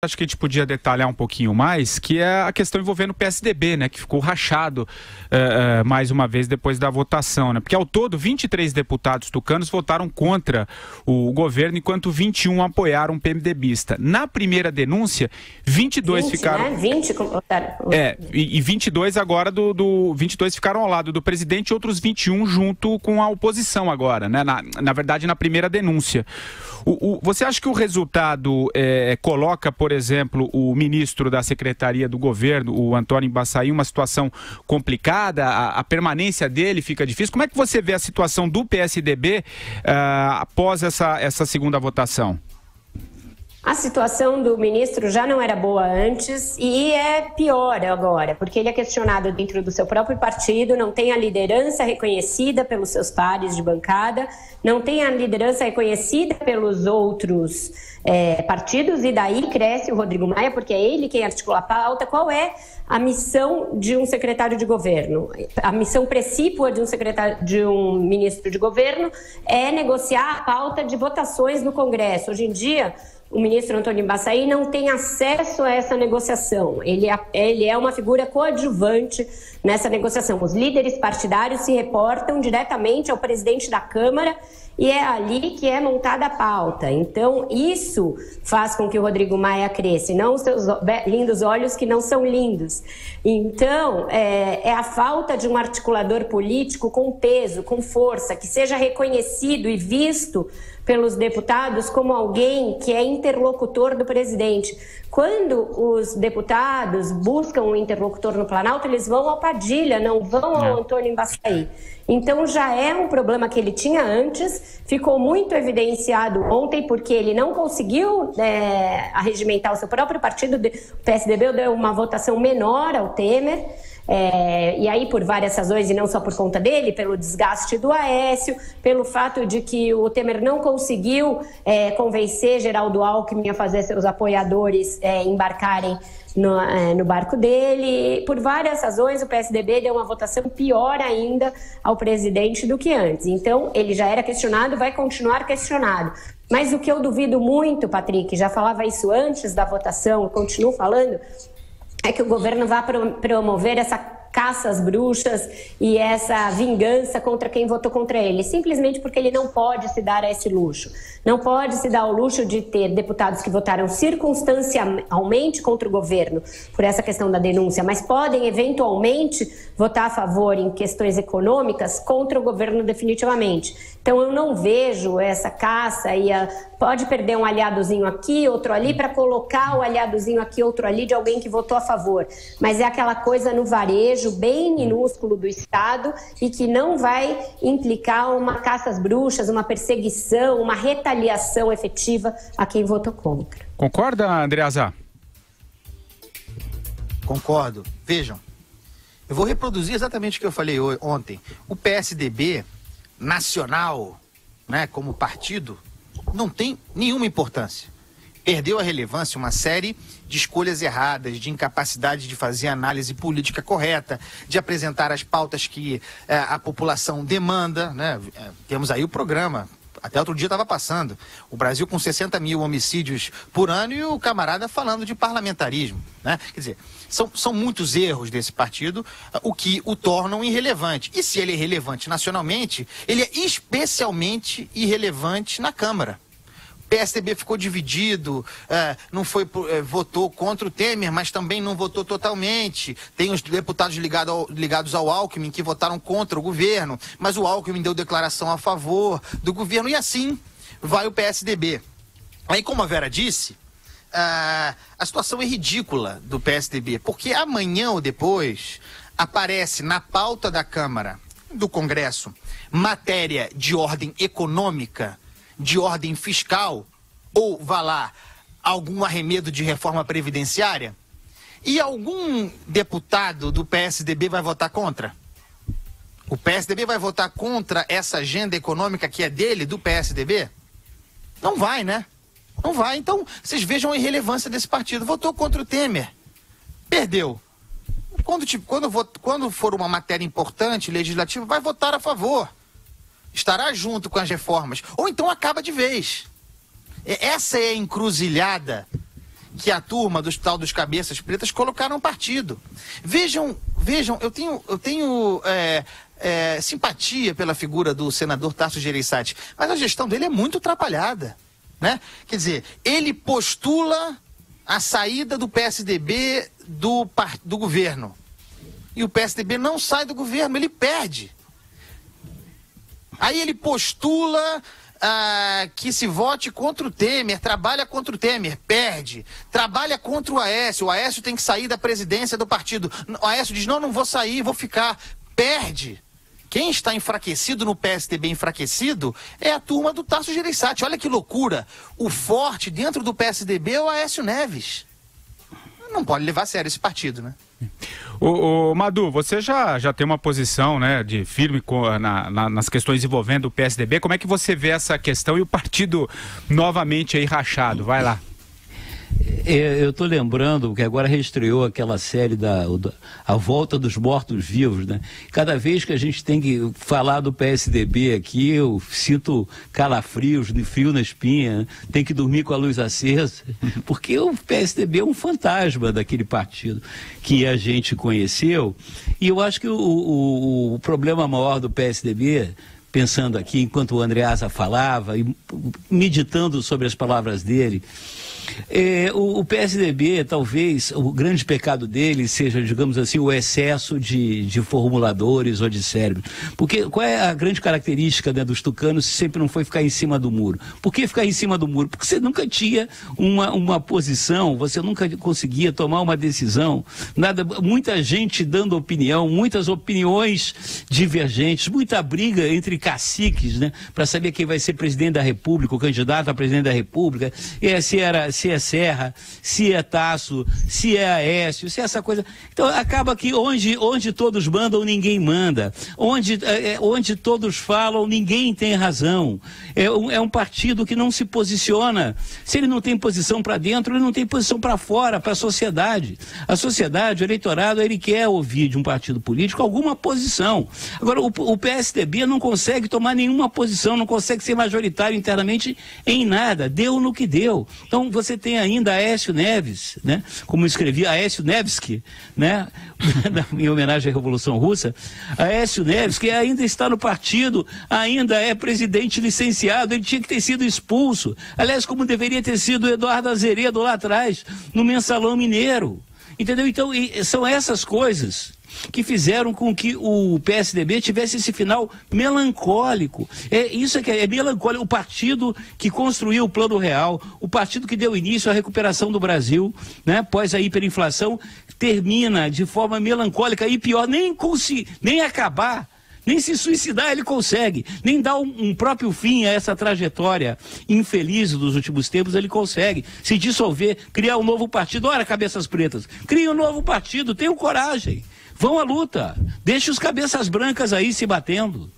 Acho que a gente podia detalhar um pouquinho mais, que é a questão envolvendo o PSDB, né, que ficou rachado mais uma vez depois da votação, né, porque ao todo 23 deputados tucanos votaram contra o governo, enquanto 21 apoiaram o PMDBista. Na primeira denúncia, 22 20, ficaram... Né? 20 e 22 agora 22 ficaram ao lado do presidente e outros 21 junto com a oposição agora, né, na verdade na primeira denúncia. Você acha que o resultado coloca, por exemplo, o ministro da Secretaria do Governo, o Antônio Embaçaí, uma situação complicada? A permanência dele fica difícil? Como é que você vê a situação do PSDB após essa segunda votação? A situação do ministro já não era boa antes e é pior agora, porque ele é questionado dentro do seu próprio partido, não tem a liderança reconhecida pelos seus pares de bancada, não tem a liderança reconhecida pelos outros partidos, e daí cresce o Rodrigo Maia, porque é ele quem articula a pauta. Qual é a missão de um secretário de governo? A missão precípua de um ministro de governo é negociar a pauta de votações no Congresso. Hoje em dia, o ministro Antônio Embaçaí não tem acesso a essa negociação. Ele é uma figura coadjuvante nessa negociação. Os líderes partidários se reportam diretamente ao presidente da Câmara e é ali que é montada a pauta. Então, isso faz com que o Rodrigo Maia cresça, não os seus lindos olhos que não são lindos. Então, é a falta de um articulador político com peso, com força, que seja reconhecido e visto pelos deputados como alguém que é interlocutor do presidente. Quando os deputados buscam um interlocutor no Planalto, eles vão ao Padilha, não vão ao Antônio Embaçaí. Então já é um problema que ele tinha antes, ficou muito evidenciado ontem, porque ele não conseguiu arregimentar o seu próprio partido. O PSDB deu uma votação menor ao Temer. E aí por várias razões, e não só por conta dele, pelo desgaste do Aécio, pelo fato de que o Temer não conseguiu convencer Geraldo Alckmin a fazer seus apoiadores embarcarem no barco dele. Por várias razões, o PSDB deu uma votação pior ainda ao presidente do que antes. Então, ele já era questionado, vai continuar questionado. Mas o que eu duvido muito, Patrick, já falava isso antes da votação, eu continuo falando, é que o governo vai promover essa caça às bruxas e essa vingança contra quem votou contra ele, simplesmente porque ele não pode se dar a esse luxo. Não pode se dar o luxo de ter deputados que votaram circunstancialmente contra o governo por essa questão da denúncia, mas podem eventualmente votar a favor em questões econômicas contra o governo definitivamente. Então eu não vejo essa caça e pode perder um aliadozinho aqui, outro ali, para colocar o aliadozinho aqui, outro ali, de alguém que votou a favor. Mas é aquela coisa no varejo, bem minúsculo do Estado, e que não vai implicar uma caça às bruxas, uma perseguição, uma retaliação efetiva a quem votou contra. Concorda, Andreasa? Concordo. Vejam, eu vou reproduzir exatamente o que eu falei ontem. O PSDB nacional, né, como partido, não tem nenhuma importância. Perdeu a relevância uma série de escolhas erradas, de incapacidade de fazer análise política correta, de apresentar as pautas que a população demanda, né? Temos aí o programa, até outro dia estava passando, o Brasil com 60 mil homicídios por ano e o camarada falando de parlamentarismo, né? Quer dizer, são muitos erros desse partido, o que o tornam irrelevante. E se ele é relevante nacionalmente, ele é especialmente irrelevante na Câmara. O PSDB ficou dividido, votou contra o Temer, mas também não votou totalmente. Tem os deputados ligados ao Alckmin que votaram contra o governo, mas o Alckmin deu declaração a favor do governo, e assim vai o PSDB. Aí, como a Vera disse, a situação é ridícula do PSDB, porque amanhã ou depois aparece na pauta da Câmara, do Congresso, matéria de ordem econômica, de ordem fiscal, ou, vá lá, algum arremedo de reforma previdenciária, e algum deputado do PSDB vai votar contra? O PSDB vai votar contra essa agenda econômica que é dele, do PSDB? Não vai, né? Não vai. Então, vocês vejam a irrelevância desse partido. Votou contra o Temer. Perdeu. Quando for uma matéria importante, legislativa, vai votar a favor. Estará junto com as reformas. Ou então acaba de vez. Essa é a encruzilhada que a turma do Hospital dos Cabeças Pretas colocaram no partido. Vejam, eu tenho simpatia pela figura do senador Tasso Gereissati, mas a gestão dele é muito atrapalhada, né? Quer dizer, ele postula a saída do PSDB do governo. E o PSDB não sai do governo, ele perde. Aí ele postula que se vote contra o Temer, trabalha contra o Temer, perde. Trabalha contra o Aécio tem que sair da presidência do partido. O Aécio diz, não vou sair, vou ficar. Perde. Quem está enfraquecido no PSDB, enfraquecido, é a turma do Tasso Gereissati. Olha que loucura. O forte dentro do PSDB é o Aécio Neves. Não pode levar a sério esse partido, né? O Madu, você já tem uma posição, né, de firme nas questões envolvendo o PSDB. Como é que você vê essa questão e o partido novamente aí rachado? Vai lá. Eu estou lembrando que agora reestreou aquela série A Volta dos Mortos-Vivos, né? Cada vez que a gente tem que falar do PSDB aqui, eu sinto calafrios, frio na espinha, tem que dormir com a luz acesa, porque o PSDB é um fantasma daquele partido que a gente conheceu, e eu acho que o problema maior do PSDB, pensando aqui, enquanto o Andreasa falava, e meditando sobre as palavras dele, o PSDB, talvez, o grande pecado dele seja, digamos assim, o excesso de formuladores ou de cérebros. Porque qual é a grande característica, né, dos tucanos, se sempre não foi ficar em cima do muro? Por que ficar em cima do muro? Porque você nunca tinha uma posição, você nunca conseguia tomar uma decisão, muita gente dando opinião, muitas opiniões divergentes, muita briga entre caciques, né, para saber quem vai ser presidente da República, o candidato a presidente da República, se é Serra, se é Tasso, se é Aécio, se é essa coisa. Então acaba que onde todos mandam, ninguém manda. Onde todos falam, ninguém tem razão. É um partido que não se posiciona. Se ele não tem posição para dentro, ele não tem posição para fora, para a sociedade. A sociedade, o eleitorado, ele quer ouvir de um partido político alguma posição. Agora, o PSDB não consegue tomar nenhuma posição, não consegue ser majoritário internamente em nada. Deu no que deu. Então, você tem ainda Aécio Neves, né? Como escrevia Aécio Nevsky, né? Em homenagem à Revolução Russa, Aécio Neves, que ainda está no partido, ainda é presidente licenciado, ele tinha que ter sido expulso. Aliás, como deveria ter sido o Eduardo Azeredo lá atrás, no Mensalão Mineiro. Entendeu? Então, são essas coisas que fizeram com que o PSDB tivesse esse final melancólico. Isso é melancólico. O partido que construiu o Plano Real, o partido que deu início à recuperação do Brasil, né, após a hiperinflação, termina de forma melancólica e pior, nem acabar, nem se suicidar ele consegue, nem dar um próprio fim a essa trajetória infeliz dos últimos tempos ele consegue. Se dissolver, criar um novo partido. Ora, cabeças pretas, cria um novo partido, tenham coragem. Vão à luta, deixe os cabeças brancas aí se batendo.